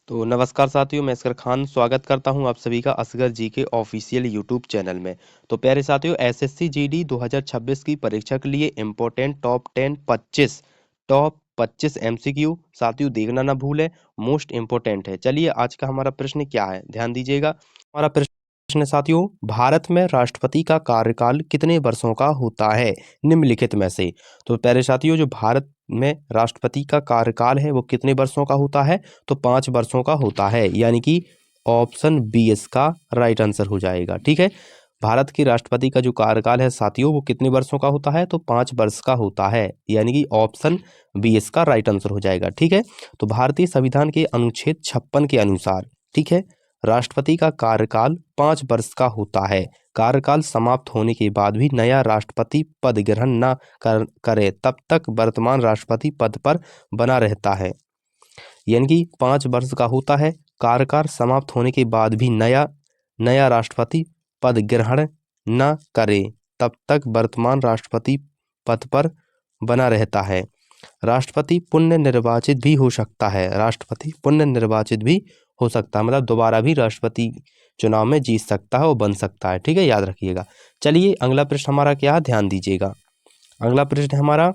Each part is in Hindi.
तो नमस्कार साथियों, मैं असगर खान स्वागत करता हूं आप सभी का असगर जी के ऑफिशियल यूट्यूब चैनल में। तो प्यारे साथियों, एसएससी जीडी 2026 की परीक्षा के लिए इम्पोर्टेंट टॉप 25 एमसीक्यू साथियों देखना ना भूलें। मोस्ट इम्पोर्टेंट है। चलिए, आज का हमारा प्रश्न क्या है, ध्यान दीजिएगा। हमारा प्रश्न साथियों, भारत में राष्ट्रपति का कार्यकाल कितने वर्षों का होता है निम्नलिखित में से। तो प्यारे साथियों, जो भारत में राष्ट्रपति का कार्यकाल है वो कितने वर्षों का होता है, तो 5 वर्षों का होता है, यानी कि ऑप्शन बी इसका राइट आंसर हो जाएगा। ठीक है, भारत के राष्ट्रपति का जो कार्यकाल है साथियों वो कितने वर्षों का होता है, तो 5 वर्ष का होता है, यानी कि ऑप्शन बी इसका राइट आंसर हो जाएगा। ठीक है, तो भारतीय संविधान के अनुच्छेद 56 के अनुसार, ठीक है, राष्ट्रपति का कार्यकाल 5 वर्ष का होता है। कार्यकाल समाप्त होने के बाद भी नया राष्ट्रपति पद ग्रहण न करे तब तक वर्तमान राष्ट्रपति पद पर बना रहता है, यानी कि 5 वर्ष का होता है। कार्यकाल समाप्त होने के बाद भी नया राष्ट्रपति पद ग्रहण न करे तब तक वर्तमान राष्ट्रपति पद पर बना रहता है। राष्ट्रपति पुनः निर्वाचित भी हो सकता है, राष्ट्रपति पुनः निर्वाचित भी हो सकता है, मतलब दोबारा भी राष्ट्रपति चुनाव में जीत सकता है और बन सकता है। ठीक है, याद रखिएगा। चलिए, अगला प्रश्न हमारा क्या है, ध्यान दीजिएगा। अगला प्रश्न हमारा,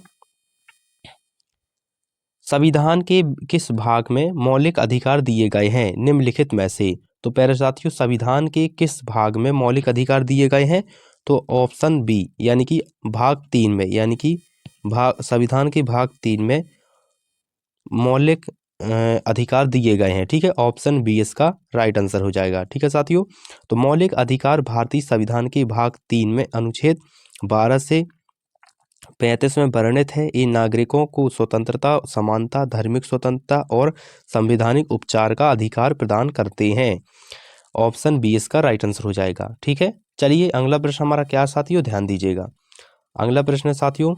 संविधान के किस भाग में मौलिक अधिकार दिए गए हैं निम्नलिखित में से। तो प्यारे साथियों, संविधान के किस भाग में मौलिक अधिकार दिए गए हैं, तो ऑप्शन बी, यानी कि भाग 3 में, यानी कि संविधान के भाग 3 में मौलिक अधिकार दिए गए हैं। ठीक है, ऑप्शन बी इसका राइट आंसर हो जाएगा। ठीक है साथियों, तो मौलिक अधिकार भारतीय संविधान के भाग 3 में अनुच्छेद 12 से 35 में वर्णित है। ये नागरिकों को स्वतंत्रता, समानता, धार्मिक स्वतंत्रता और संवैधानिक उपचार का अधिकार प्रदान करते हैं। ऑप्शन बी इसका राइट आंसर हो जाएगा। ठीक है, चलिए अगला प्रश्न हमारा क्या साथियों, ध्यान दीजिएगा। अगला प्रश्न साथियों,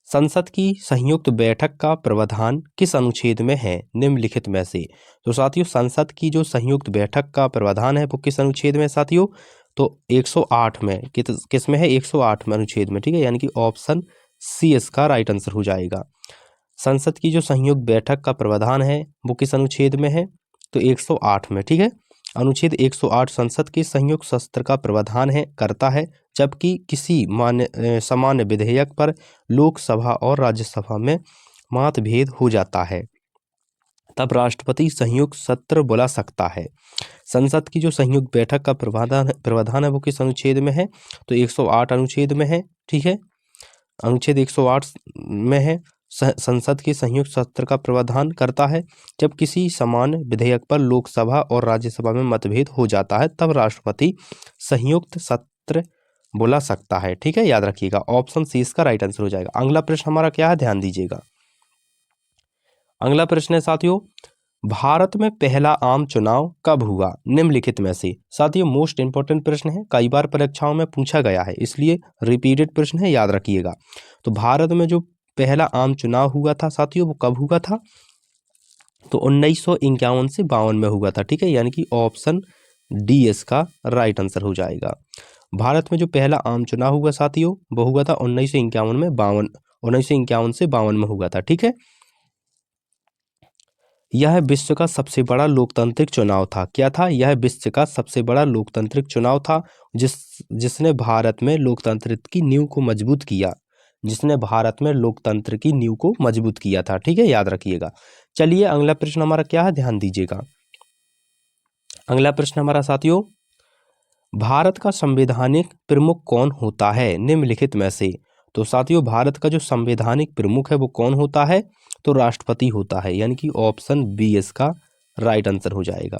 संसद की संयुक्त बैठक का प्रावधान किस अनुच्छेद में है निम्नलिखित में से। तो साथियों, संसद की जो संयुक्त बैठक का प्रावधान है वो किस अनुच्छेद में साथियों, तो 108 में, किस में है, 108 में अनुच्छेद में। ठीक है, यानी कि ऑप्शन सी इसका राइट आंसर हो जाएगा। संसद की जो संयुक्त बैठक का प्रावधान है वो किस अनुच्छेद में है, तो 108 में। ठीक है, अनुच्छेद 108 संसद के संयुक्त सत्र का प्रावधान है करता है, जबकि किसी सामान्य विधेयक पर लोकसभा और राज्यसभा में मतभेद हो जाता है तब राष्ट्रपति संयुक्त सत्र बुला सकता है। संसद की जो संयुक्त बैठक का प्रावधान है वो किस अनुच्छेद में है, तो 108 अनुच्छेद में है। ठीक है, अनुच्छेद 108 में है, संसद के संयुक्त सत्र का प्रावधान करता है, जब किसी समान विधेयक पर लोकसभा और राज्यसभा में मतभेद हो जाता है तब राष्ट्रपति संयुक्त सत्र बुला सकता है। ठीक है, याद रखिएगा, ऑप्शन सी इसका राइट आंसर हो जाएगा। अगला प्रश्न हमारा क्या है, ध्यान दीजिएगा। अगला प्रश्न है साथियों, भारत में पहला आम चुनाव कब हुआ निम्नलिखित में से। साथियों, मोस्ट इंपोर्टेंट प्रश्न है, कई बार परीक्षाओं में पूछा गया है, इसलिए रिपीटेड प्रश्न है, याद रखिएगा। तो भारत में जो पहला आम चुनाव हुआ था साथियों वो कब हुआ था, तो 1951 से 52 में हुआ था। ठीक है, यानी कि ऑप्शन डी इसका राइट आंसर हो जाएगा। भारत में जो पहला आम चुनाव हुआ साथियों वो हुआ था 1951 से 52 में हुआ था। ठीक है, यह विश्व का सबसे बड़ा लोकतांत्रिक चुनाव था। क्या था, यह विश्व का सबसे बड़ा लोकतांत्रिक चुनाव था, जिसने भारत में लोकतंत्र की नींव को मजबूत किया, जिसने भारत में लोकतंत्र की नींव को मजबूत किया था। ठीक है, याद रखिएगा। चलिए अगला प्रश्न हमारा क्या है, ध्यान दीजिएगा। अगला प्रश्न हमारा साथियों, भारत का संवैधानिक प्रमुख कौन होता है निम्नलिखित में से। तो साथियों, भारत का जो संवैधानिक प्रमुख है वो कौन होता है, तो राष्ट्रपति होता है, यानी कि ऑप्शन बी इसका राइट आंसर हो जाएगा।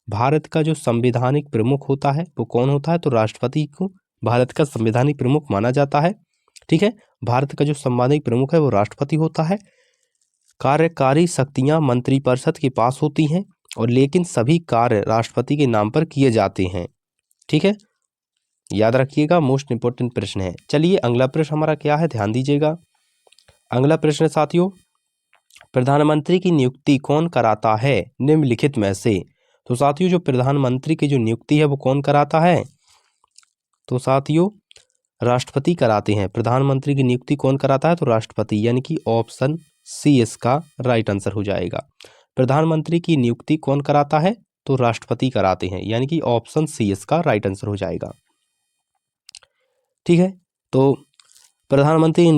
भारत का जो संवैधानिक प्रमुख होता है वो कौन होता है, तो राष्ट्रपति को भारत का संवैधानिक प्रमुख माना जाता है। ठीक है, भारत का जो संवैधानिक प्रमुख है वो राष्ट्रपति होता है। कार्यकारी शक्तियां मंत्रिपरिषद के पास होती हैं, और लेकिन सभी कार्य राष्ट्रपति के नाम पर किए जाते हैं। ठीक है, याद रखिएगा, मोस्ट इंपोर्टेंट प्रश्न है। चलिए अगला प्रश्न हमारा क्या है, ध्यान दीजिएगा। अगला प्रश्न साथियों, प्रधानमंत्री की नियुक्ति कौन कराता है निम्नलिखित में से। तो साथियों, जो प्रधानमंत्री की जो नियुक्ति है वो कौन कराता है, तो साथियों राष्ट्रपति कराते हैं। प्रधानमंत्री की नियुक्ति कौन कराता है, तो राष्ट्रपति, यानी कि ऑप्शन सी इसका राइट आंसर हो जाएगा। प्रधानमंत्री की नियुक्ति कौन कराता है? तो राष्ट्रपति कराते हैं, यानी कि ऑप्शन सी इसका राइट आंसर हो जाएगा। ठीक है, तो प्रधानमंत्री की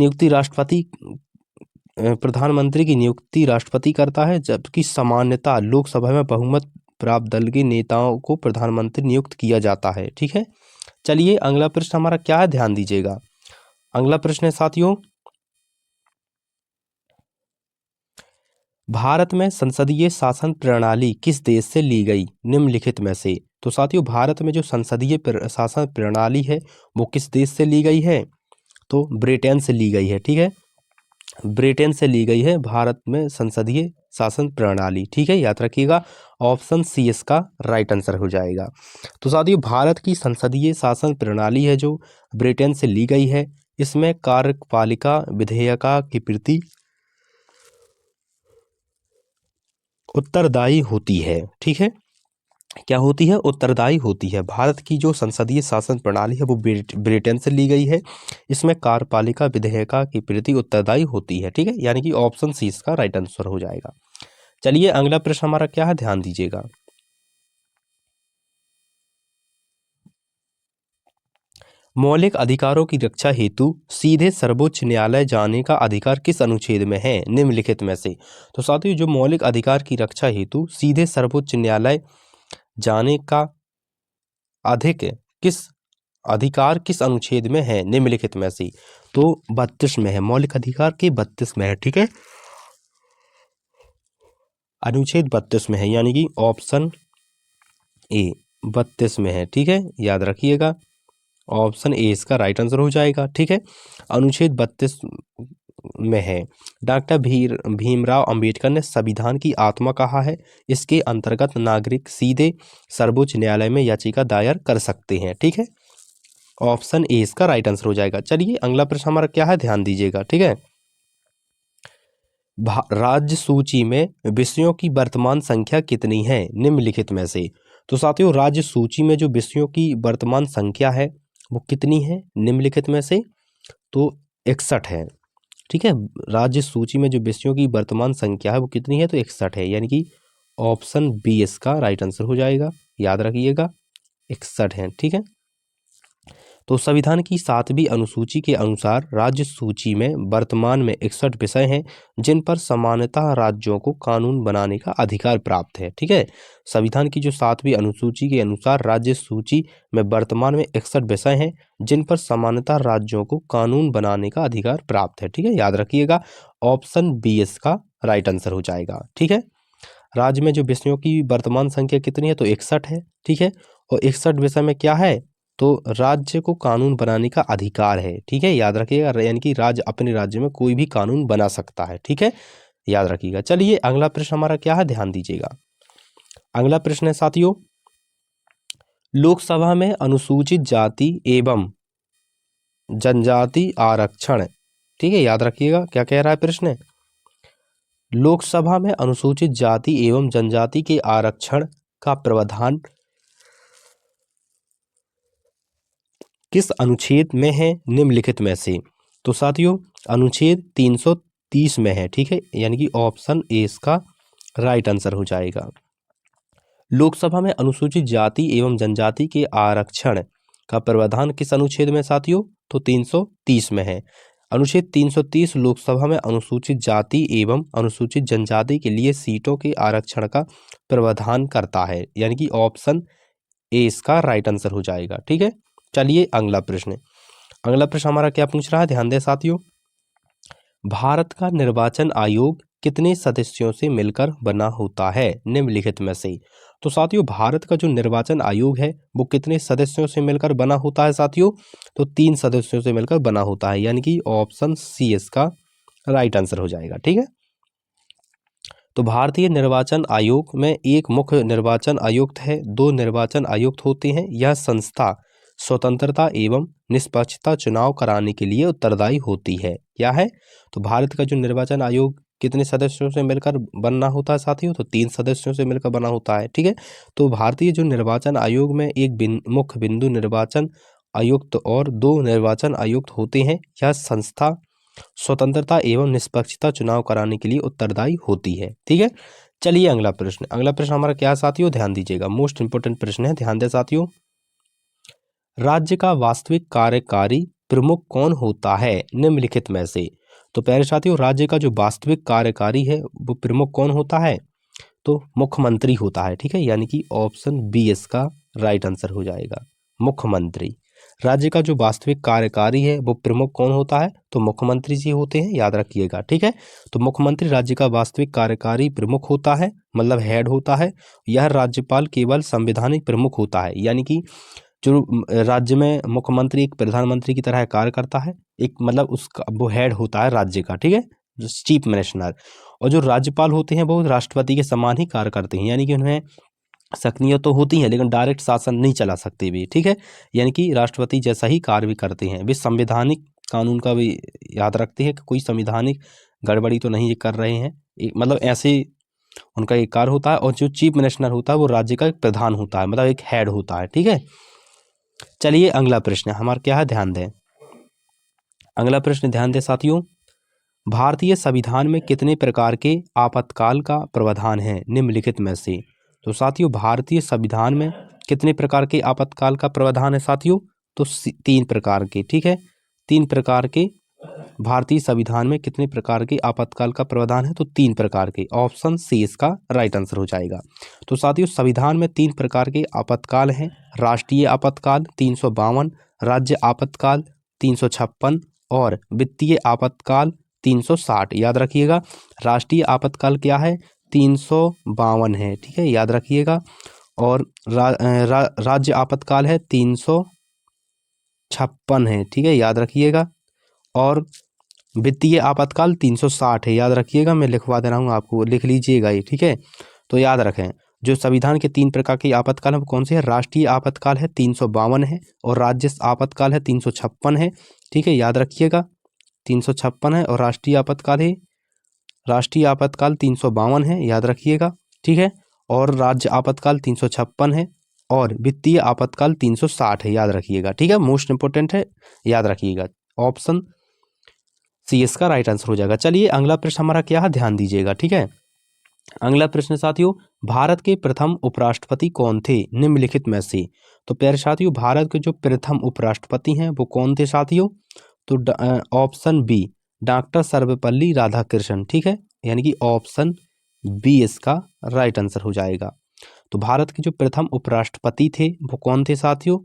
नियुक्ति राष्ट्रपति करता है, जबकि सामान्यतः लोकसभा में बहुमत प्राप्त दल के नेताओं को प्रधानमंत्री नियुक्त किया जाता है। ठीक है, चलिए अगला प्रश्न हमारा क्या है, ध्यान दीजिएगा। अगला प्रश्न है साथियों, भारत में संसदीय शासन प्रणाली किस देश से ली गई निम्नलिखित में से? तो साथियों, भारत में जो संसदीय शासन प्रणाली है वो किस देश से ली गई है? तो ब्रिटेन से ली गई है। ठीक है, ब्रिटेन से ली गई है भारत में संसदीय शासन प्रणाली। ठीक है, याद रखिएगा, ऑप्शन सी इसका राइट आंसर हो जाएगा। तो साथियों, भारत की संसदीय शासन प्रणाली है जो ब्रिटेन से ली गई है, इसमें कार्यपालिका विधेयिका की प्रति उत्तरदायी होती है। ठीक है, क्या होती है? उत्तरदायी होती है। भारत की जो संसदीय शासन प्रणाली है वो ब्रिटेन से ली गई है, इसमें कार्यपालिका विधेयिका की प्रति उत्तरदायी होती है। ठीक है, यानी कि ऑप्शन सी इसका राइट आंसर हो जाएगा। चलिए अगला प्रश्न हमारा क्या है, ध्यान दीजिएगा। मौलिक अधिकारों की रक्षा हेतु सीधे सर्वोच्च न्यायालय जाने का अधिकार किस अनुच्छेद में है निम्नलिखित में से? तो साथियों, जो मौलिक अधिकार की रक्षा हेतु सीधे सर्वोच्च न्यायालय जाने का अधिकार किस अनुच्छेद में है निम्नलिखित में से? तो 32 में है, मौलिक अधिकार के 32 में है। ठीक है, अनुच्छेद 32 में है, यानी कि ऑप्शन ए 32 में है। ठीक है, याद रखिएगा, ऑप्शन ए इसका राइट आंसर हो जाएगा। ठीक है, अनुच्छेद 32 में है। डॉक्टर भीमराव अंबेडकर ने संविधान की आत्मा कहा है, इसके अंतर्गत नागरिक सीधे सर्वोच्च न्यायालय में याचिका दायर कर सकते हैं। ठीक है, ऑप्शन ए इसका राइट आंसर हो जाएगा। चलिए अगला प्रश्न हमारा क्या है, ध्यान दीजिएगा। ठीक है, राज्य सूची में विषयों की वर्तमान संख्या कितनी है निम्नलिखित में से? तो साथियों, राज्य सूची में जो विषयों की वर्तमान संख्या है वो कितनी है निम्नलिखित में से? तो 61 है। ठीक है, राज्य सूची में जो विषयों की वर्तमान संख्या है वो कितनी है? तो 61 है, यानी कि ऑप्शन बी इसका राइट आंसर हो जाएगा। याद रखिएगा, 61 है। ठीक है, तो संविधान की 7वीं अनुसूची के अनुसार राज्य सूची में वर्तमान में 61 विषय हैं जिन पर सामान्यतः राज्यों को कानून बनाने का अधिकार प्राप्त है। ठीक है, संविधान की जो 7वीं अनुसूची के अनुसार राज्य सूची में वर्तमान में 61 विषय हैं जिन पर सामान्यतः राज्यों को कानून बनाने का अधिकार प्राप्त है। ठीक है, याद रखिएगा, ऑप्शन बी इसका राइट आंसर हो जाएगा। ठीक है, राज्य में जो विषयों की वर्तमान संख्या कितनी है? तो 61 है। ठीक है, और 61 विषय में क्या है? तो राज्य को कानून बनाने का अधिकार है। ठीक है, याद रखिएगा, यानी कि राज्य अपने राज्य में कोई भी कानून बना सकता है। ठीक है, याद रखिएगा। चलिए अगला प्रश्न हमारा क्या है, ध्यान दीजिएगा। अगला प्रश्न है साथियों, लोकसभा में अनुसूचित जाति एवं जनजाति आरक्षण। ठीक है, याद रखिएगा क्या कह रहा है प्रश्न। लोकसभा में अनुसूचित जाति एवं जनजाति के आरक्षण का प्रावधान किस अनुच्छेद में है निम्नलिखित में से? तो साथियों, अनुच्छेद 330 में है। ठीक है, यानी कि ऑप्शन ए इसका राइट आंसर हो जाएगा। लोकसभा में अनुसूचित जाति एवं जनजाति के आरक्षण का प्रावधान किस अनुच्छेद में साथियों? तो 330 में है। अनुच्छेद 330 लोकसभा में अनुसूचित जाति एवं अनुसूचित जनजाति के लिए सीटों के आरक्षण का प्रावधान करता है, यानी कि ऑप्शन ए इसका राइट आंसर हो जाएगा। ठीक है, चलिए अगला प्रश्न हमारा क्या पूछ रहा है, ध्यान दें साथियों। भारत का निर्वाचन आयोग कितने सदस्यों से मिलकर बना होता है निम्नलिखित में से? तो साथियों, भारत का जो निर्वाचन आयोग है वो कितने सदस्यों से मिलकर बना होता है साथियों? तो 3 सदस्यों से मिलकर बना होता है, यानी कि ऑप्शन सी इसका राइट आंसर हो जाएगा। ठीक है, तो भारतीय निर्वाचन आयोग में एक मुख्य निर्वाचन आयुक्त है, 2 निर्वाचन आयुक्त होते हैं। यह संस्था स्वतंत्रता एवं निष्पक्षता चुनाव कराने के लिए उत्तरदायी होती है। क्या है? तो भारत का जो निर्वाचन आयोग कितने सदस्यों से मिलकर बनना होता है साथियों? तो 3 सदस्यों से मिलकर बना होता है। ठीक है, तो भारतीय जो निर्वाचन आयोग में एक मुख्य बिंदु निर्वाचन आयुक्त और 2 निर्वाचन आयुक्त होते हैं। यह संस्था स्वतंत्रता एवं निष्पक्षता चुनाव कराने के लिए उत्तरदायी होती है। ठीक है, चलिए अगला प्रश्न। अगला प्रश्न हमारा क्या है साथियों, ध्यान दीजिएगा, मोस्ट इंपोर्टेंट प्रश्न है, ध्यान दें साथियों। राज्य का वास्तविक कार्यकारी प्रमुख कौन होता है निम्नलिखित में से? तो प्यारे साथियों, राज्य का जो वास्तविक कार्यकारी है वो प्रमुख कौन होता है? तो मुख्यमंत्री होता है। ठीक है, यानी कि ऑप्शन बी इसका राइट आंसर हो जाएगा, मुख्यमंत्री। राज्य का जो वास्तविक कार्यकारी है वो प्रमुख कौन होता है? तो मुख्यमंत्री जी होते हैं, याद रखिएगा। ठीक है, तो मुख्यमंत्री राज्य का वास्तविक कार्यकारी प्रमुख होता है, मतलब हेड होता है। यह राज्यपाल केवल संवैधानिक प्रमुख होता है, यानी कि जो राज्य में मुख्यमंत्री एक प्रधानमंत्री की तरह कार्य करता है, एक मतलब उसका वो हेड होता है राज्य का। ठीक है, जो चीफ मिनिस्टर। और जो राज्यपाल होते हैं वो राष्ट्रपति के समान ही कार्य करते हैं, यानी कि उन्हें शक्तियाँ तो होती हैं लेकिन डायरेक्ट शासन नहीं चला सकते भी। ठीक है, यानी कि राष्ट्रपति जैसा ही कार्य भी करते हैं। वे संवैधानिक कानून का भी याद रखते हैं कि कोई संवैधानिक गड़बड़ी तो नहीं कर रहे हैं, मतलब ऐसे उनका एक कार्य होता है। और जो चीफ मिनिस्टर होता है वो राज्य का एक प्रधान होता है, मतलब एक हेड होता है। ठीक है, चलिए अगला प्रश्न हमारा क्या है, ध्यान दें। अगला प्रश्न ध्यान दें साथियों, भारतीय संविधान में कितने प्रकार के आपातकाल का प्रावधान है निम्नलिखित में से? तो साथियों, भारतीय संविधान में कितने प्रकार के आपातकाल का प्रावधान है साथियों? तो 3 प्रकार के। ठीक है, 3 प्रकार के। भारतीय संविधान में कितने प्रकार के आपातकाल का प्रावधान है? तो 3 प्रकार के। ऑप्शन सी इसका राइट आंसर हो जाएगा। तो साथियों, संविधान में 3 प्रकार के आपातकाल हैं। राष्ट्रीय आपातकाल 352, राज्य आपातकाल 356 और वित्तीय आपातकाल 360। याद रखिएगा, राष्ट्रीय आपातकाल क्या है? 352 है। ठीक है, याद रखिएगा। और राज्य आपातकाल है 356 है। ठीक है, याद रखिएगा। और वित्तीय आपातकाल 360 है, याद रखिएगा। मैं लिखवा दे रहा हूँ आपको, लिख लीजिएगा ये। ठीक है, तो याद रखें, जो संविधान के 3 प्रकार के आपातकाल है वो कौन से है? राष्ट्रीय आपातकाल है 352 है, और राज्य आपातकाल है 356 है। ठीक है, याद रखिएगा, 356 है। और राष्ट्रीय आपातकाल 352 है, याद रखिएगा। ठीक है, और राज्य आपातकाल 356 है, और वित्तीय आपातकाल 360 है, याद रखिएगा। ठीक है, मोस्ट इंपोर्टेंट है, याद रखिएगा। ऑप्शन सी इसका राइट आंसर हो जाएगा। चलिए अगला प्रश्न हमारा क्या है, ध्यान दीजिएगा। ठीक है, अगला प्रश्न साथियों, भारत के प्रथम उपराष्ट्रपति कौन थे निम्नलिखित में से? तो प्यारे साथियों, भारत के जो प्रथम उपराष्ट्रपति हैं वो कौन थे साथियों? तो option B doctor Sarvepalli Radhakrishnan. ठीक है, यानी कि ऑप्शन बी इसका राइट आंसर हो जाएगा। तो भारत के जो प्रथम उपराष्ट्रपति थे वो कौन थे साथियों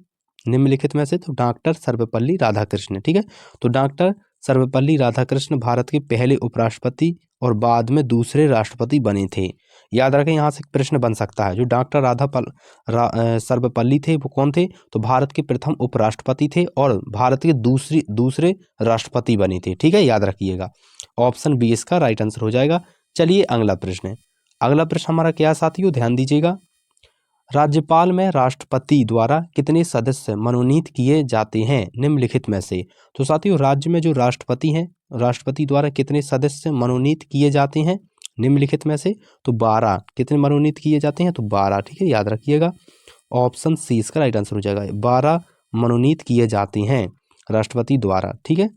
निम्नलिखित में से? तो डॉक्टर सर्वपल्ली राधाकृष्णन। ठीक है, तो डॉक्टर सर्वपल्ली राधाकृष्णन भारत के पहले उपराष्ट्रपति और बाद में दूसरे राष्ट्रपति बने थे। याद रखें, यहाँ से प्रश्न बन सकता है, जो डॉक्टर सर्वपल्ली थे वो कौन थे? तो भारत के प्रथम उपराष्ट्रपति थे और भारत के दूसरे राष्ट्रपति बने थे। ठीक है, याद रखिएगा, ऑप्शन बी इसका राइट आंसर हो जाएगा। चलिए अगला प्रश्न। अगला प्रश्न हमारा क्या है साथियों, ध्यान दीजिएगा। राज्यपाल में राष्ट्रपति द्वारा कितने सदस्य मनोनीत किए जाते हैं निम्नलिखित में से? तो साथियों, राज्य में जो राष्ट्रपति हैं, राष्ट्रपति द्वारा कितने सदस्य मनोनीत किए जाते हैं निम्नलिखित में से? तो 12। कितने मनोनीत किए जाते हैं? तो 12। ठीक है, याद रखिएगा, ऑप्शन सी इसका राइट आंसर हो जाएगा। 12 मनोनीत किए जाते हैं राष्ट्रपति द्वारा। ठीक है,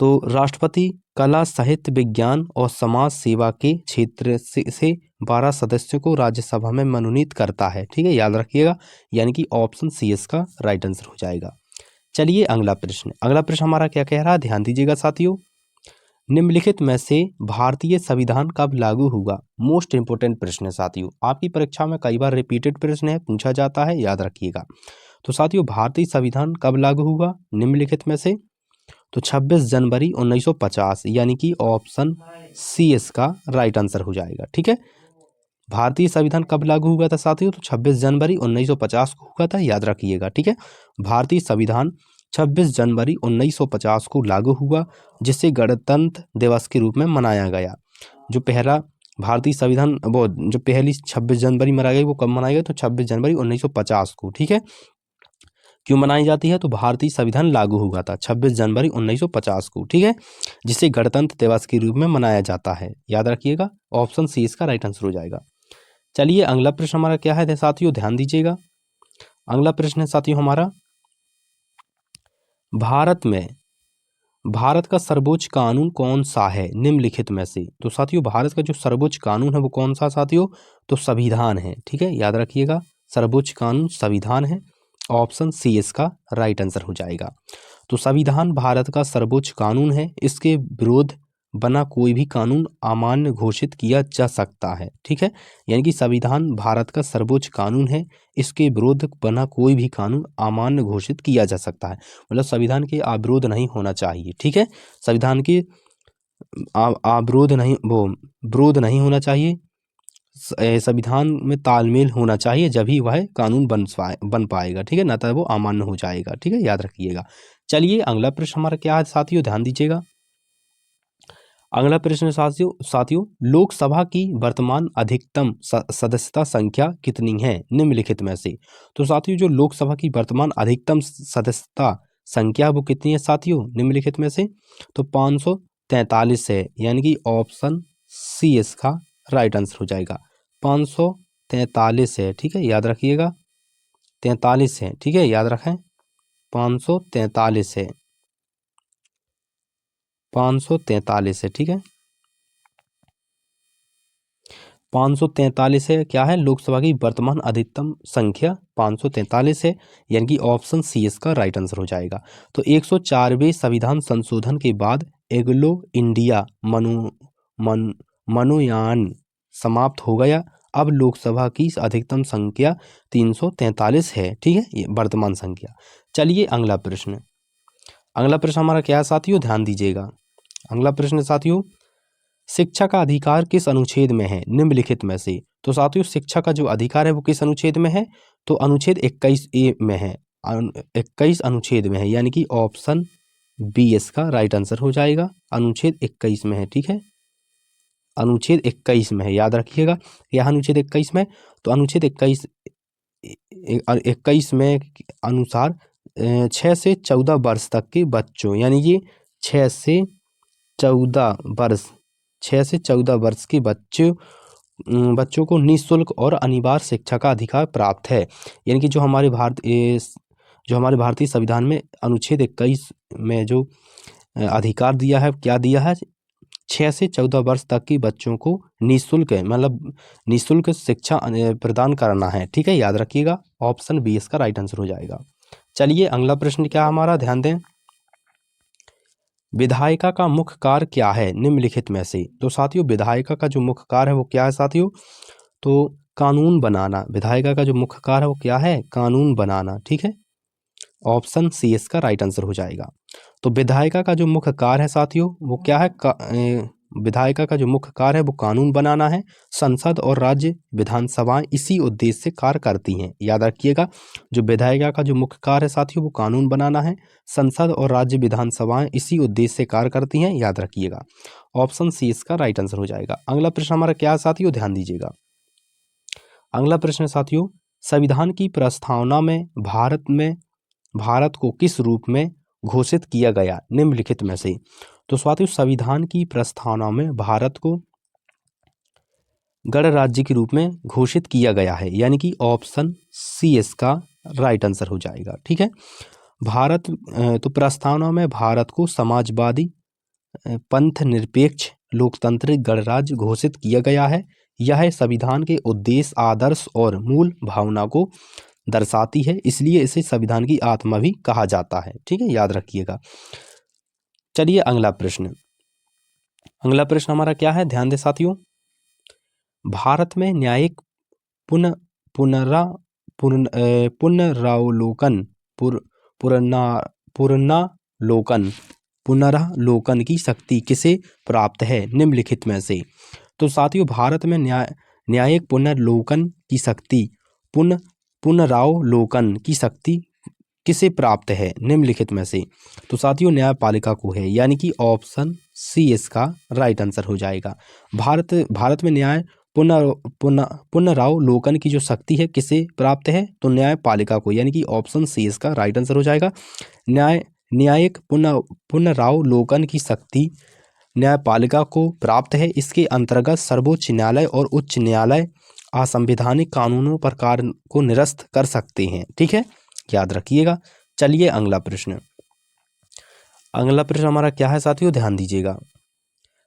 तो राष्ट्रपति कला, साहित्य, विज्ञान और समाज सेवा के क्षेत्र से 12 सदस्यों को राज्यसभा में मनोनीत करता है। ठीक है, याद रखिएगा, यानी कि ऑप्शन सी इसका राइट आंसर हो जाएगा। चलिए अगला प्रश्न। अगला प्रश्न हमारा क्या कह रहा है, ध्यान दीजिएगा साथियों। निम्नलिखित में से भारतीय संविधान कब लागू हुआ? मोस्ट इंपोर्टेंट प्रश्न है साथियों, आपकी परीक्षा में कई बार रिपीटेड प्रश्न है, पूछा जाता है, याद रखिएगा। तो साथियों, भारतीय संविधान कब लागू हुआ निम्नलिखित में से? तो 26 जनवरी 1950, यानी कि ऑप्शन सी इसका राइट आंसर हो जाएगा। ठीक है, भारतीय संविधान कब लागू हुआ था साथियों? तो 26 जनवरी 1950 को हुआ था, याद रखिएगा। ठीक है, भारतीय संविधान 26 जनवरी 1950 को लागू हुआ, जिसे गणतंत्र दिवस के रूप में मनाया गया। जो पहला भारतीय संविधान वो जो पहली 26 जनवरी मनाई गई वो कब मनाई गई? तो 26 जनवरी 1950 को। ठीक है, क्यों मनाई जाती है? तो भारतीय संविधान लागू हुआ था 26 जनवरी 1950 को। ठीक है, जिसे गणतंत्र दिवस के रूप में मनाया जाता है, याद रखिएगा, ऑप्शन सी इसका राइट आंसर हो जाएगा। चलिए अगला प्रश्न हमारा क्या है साथियों, ध्यान दीजिएगा। अगला प्रश्न है साथियों हमारा, भारत में भारत का सर्वोच्च कानून कौन सा है निम्नलिखित में से? तो साथियों भारत का जो सर्वोच्च कानून है वो कौन सा साथियों? तो संविधान है। ठीक है, याद रखिएगा, सर्वोच्च कानून संविधान है। ऑप्शन सी इसका राइट आंसर हो जाएगा। तो संविधान भारत का सर्वोच्च कानून है, इसके विरोध बना कोई भी कानून अमान्य घोषित किया जा सकता है। ठीक है, यानी कि संविधान भारत का सर्वोच्च कानून है, इसके विरोध बना कोई भी कानून अमान्य घोषित किया जा सकता है। मतलब संविधान के अविरोध नहीं होना चाहिए। ठीक है, संविधान के अविरोध नहीं, वो विरोध नहीं होना चाहिए। संविधान में तालमेल होना चाहिए, जब ही वह कानून बन पाएगा। ठीक है, ना तो वो अमान्य हो जाएगा। ठीक है, याद रखिएगा। चलिए अगला प्रश्न हमारा क्या है साथियों, ध्यान दीजिएगा। अगला प्रश्न साथियों साथियों लोकसभा की वर्तमान अधिकतम सदस्यता संख्या कितनी है निम्नलिखित में से? तो साथियों जो लोकसभा की वर्तमान अधिकतम सदस्यता संख्या वो कितनी है साथियों निम्नलिखित में से? तो 543 है, यानी कि ऑप्शन सी इसका राइट आंसर हो जाएगा। 543 है। ठीक है, याद रखिएगा, 43 है। ठीक है, याद रखें, 543 है, 543 है। ठीक है, 543 है, क्या है लोकसभा की वर्तमान अधिकतम संख्या 543 है, यानी कि ऑप्शन सी इसका राइट आंसर हो जाएगा। तो 104वें संविधान संशोधन के बाद एंग्लो इंडिया मनोनयन समाप्त हो गया। अब लोकसभा की अधिकतम संख्या 343 है। ठीक है, ये वर्तमान संख्या। चलिए अगला प्रश्न, अगला प्रश्न हमारा क्या है साथियों, ध्यान दीजिएगा। अगला प्रश्न साथियों शिक्षा का अधिकार किस अनुच्छेद में है निम्नलिखित में से? तो साथियों शिक्षा का जो अधिकार है वो किस अनुच्छेद में है? तो अनुच्छेद 21A में है, 21 अनुच्छेद में है, यानी कि ऑप्शन बी इसका राइट आंसर हो जाएगा। अनुच्छेद 21 में है। ठीक है, अनुच्छेद 21 में है, याद रखिएगा, यह अनुच्छेद 21 में। तो अनुच्छेद 21 में अनुसार 6 से 14 वर्ष तक के बच्चों, यानी कि 6 से 14 वर्ष 6 से 14 वर्ष के बच्चों को निःशुल्क और अनिवार्य शिक्षा का अधिकार प्राप्त है। यानी कि जो हमारे भारतीय संविधान में अनुच्छेद 21 में जो अधिकार दिया है, क्या दिया है? 6 से 14 वर्ष तक के बच्चों को निःशुल्क मतलब निःशुल्क शिक्षा प्रदान करना है। ठीक है, याद रखिएगा, ऑप्शन बी इसका राइट आंसर हो जाएगा। चलिए अगला प्रश्न क्या हमारा, ध्यान दें। विधायिका का मुख्य कार्य क्या है निम्नलिखित में से? तो साथियों विधायिका का जो मुख्य कार्य है वो क्या है साथियों? तो कानून बनाना। विधायिका का जो मुख्य कार्य है वो क्या है? कानून बनाना। ठीक है, ऑप्शन सी इसका राइट आंसर हो जाएगा। तो विधायिका का जो मुख्य कार्य है साथियों वो क्या है? विधायिका का जो मुख्य कार्य है वो कानून बनाना है। संसद और राज्य विधानसभाएं इसी उद्देश्य से कार्य करती हैं। याद रखिएगा, जो विधायिका का जो मुख्य कार्य है साथियों वो कानून बनाना है। संसद और राज्य विधानसभाएं इसी उद्देश्य से कार्य करती हैं। याद रखिएगा, ऑप्शन सी इसका राइट आंसर हो जाएगा। अगला प्रश्न हमारा क्या है साथियों, ध्यान दीजिएगा। अगला प्रश्न साथियों संविधान की प्रस्तावना में भारत को किस रूप में घोषित किया गया निम्नलिखित में से? तो साथियों संविधान की प्रस्तावना में भारत को गणराज्य के रूप में घोषित किया गया है, यानी कि ऑप्शन सी इसका राइट आंसर हो जाएगा। ठीक है, तो प्रस्तावना में भारत को समाजवादी पंथ निरपेक्ष लोकतांत्रिक गणराज्य घोषित किया गया है। यह संविधान के उद्देश्य आदर्श और मूल भावना को दर्शाती है, इसलिए इसे संविधान की आत्मा भी कहा जाता है। ठीक है, याद रखिएगा। चलिए अगला प्रश्न, अगला प्रश्न हमारा क्या है, ध्यान दें साथियों। भारत में न्यायिक पुनरावलोकन की शक्ति किसे प्राप्त है निम्नलिखित में से? तो साथियों भारत में न्यायिक पुनर्लोकन की शक्ति पुनरावलोकन की शक्ति किसे प्राप्त है निम्नलिखित में से? तो साथियों न्यायपालिका को है, यानी कि ऑप्शन सी इसका राइट आंसर हो जाएगा। भारत में न्याय पुनरावलोकन की जो शक्ति है किसे प्राप्त है? तो न्यायपालिका को, यानी कि ऑप्शन सी इसका राइट आंसर हो जाएगा। न्यायिक पुनरावलोकन की शक्ति न्यायपालिका को प्राप्त है। इसके अंतर्गत सर्वोच्च न्यायालय और उच्च न्यायालय असंवैधानिक कानूनों पर कार्य को निरस्त कर सकते हैं। ठीक है, याद रखिएगा। चलिए अगला प्रश्न, अगला प्रश्न हमारा क्या है साथियों, ध्यान दीजिएगा।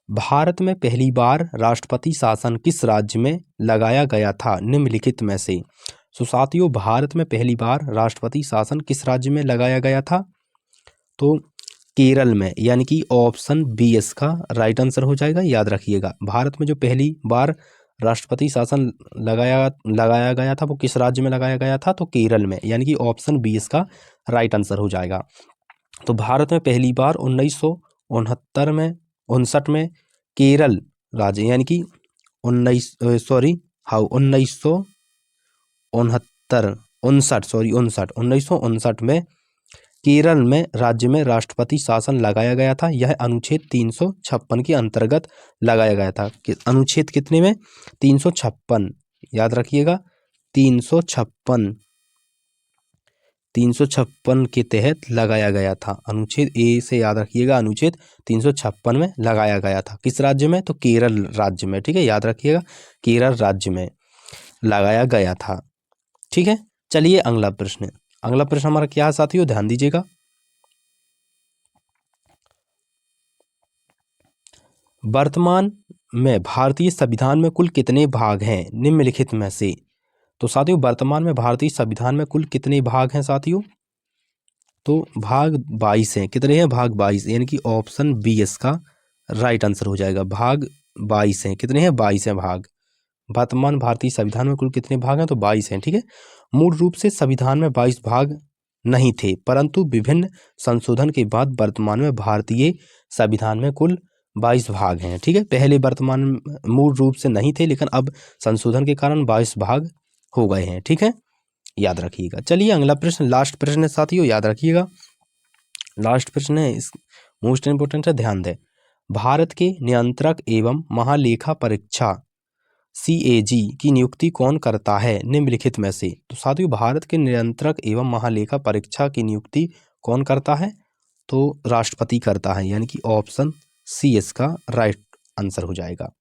भारत में पहली बार राष्ट्रपति शासन किस राज्य में लगाया गया था निम्नलिखित में से? तो साथियों, भारत में पहली बार राष्ट्रपति शासन किस राज्य में लगाया गया था? तो केरल में, यानी कि ऑप्शन बी इसका राइट आंसर हो जाएगा। याद रखिएगा, भारत में जो पहली बार राष्ट्रपति शासन लगाया गया था वो किस राज्य में लगाया गया था? तो केरल में, यानी कि ऑप्शन बी इसका राइट आंसर हो जाएगा। तो भारत में पहली बार 1959 में केरल राज्य, यानी कि 1959 में केरल में राज्य में राष्ट्रपति शासन लगाया गया था। यह अनुच्छेद 356 के अंतर्गत लगाया गया था। अनुच्छेद कितने में? 356। याद रखिएगा, 356 के तहत लगाया गया था। अनुच्छेद ए से याद रखिएगा, अनुच्छेद 356 में लगाया गया था। किस राज्य में? तो केरल राज्य में। ठीक है, याद रखिएगा, केरल राज्य में लगाया गया था। ठीक है, चलिए अगला प्रश्न हमारा क्या है साथियों, ध्यान दीजिएगा। वर्तमान में भारतीय संविधान में कुल कितने भाग हैं निम्नलिखित में से? तो साथियों, वर्तमान में भारतीय संविधान में कुल कितने भाग हैं साथियों? तो भाग 22 हैं। कितने हैं? भाग 22, यानी कि ऑप्शन बी इसका राइट आंसर हो जाएगा। भाग 22 हैं। कितने हैं? 22 हैं भाग। वर्तमान भारतीय संविधान में कुल कितने भाग हैं? तो 22 हैं। ठीक है, मूल रूप से संविधान में 22 भाग नहीं थे, परंतु विभिन्न संशोधन के बाद वर्तमान में भारतीय संविधान में कुल 22 भाग हैं। ठीक है, पहले वर्तमान मूल रूप से नहीं थे, लेकिन अब संशोधन के कारण 22 भाग हो गए हैं। ठीक है, याद रखिएगा। चलिए अगला प्रश्न, लास्ट प्रश्न है साथियों, याद रखिएगा, लास्ट प्रश्न है, इस मोस्ट इंपोर्टेंट है, ध्यान दें। भारत के नियंत्रक एवं महालेखा परीक्षा CAG की नियुक्ति कौन करता है निम्नलिखित में से? तो साथियों, भारत के नियंत्रक एवं महालेखा परीक्षा की नियुक्ति कौन करता है? तो राष्ट्रपति करता है, यानी कि ऑप्शन सी इसका राइट आंसर हो जाएगा।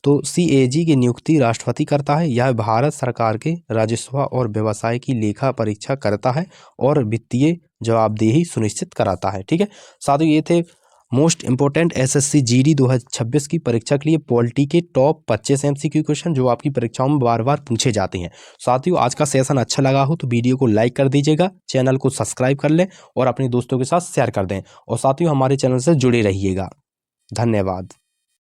तो CAG की नियुक्ति राष्ट्रपति करता है। यह भारत सरकार के राजस्व और व्यवसाय की लेखा परीक्षा करता है और वित्तीय जवाबदेही सुनिश्चित कराता है। ठीक है साथियों, ये थे मोस्ट इंपोर्टेंट SSC GD 2026 की परीक्षा के लिए पॉलिटी के टॉप 25 MCQ क्वेश्चन जो आपकी परीक्षाओं में बार बार पूछे जाते हैं। साथियों, आज का सेशन अच्छा लगा हो तो वीडियो को लाइक कर दीजिएगा, चैनल को सब्सक्राइब कर लें और अपने दोस्तों के साथ शेयर कर दें। और साथियों, हमारे चैनल से जुड़े रहिएगा। धन्यवाद।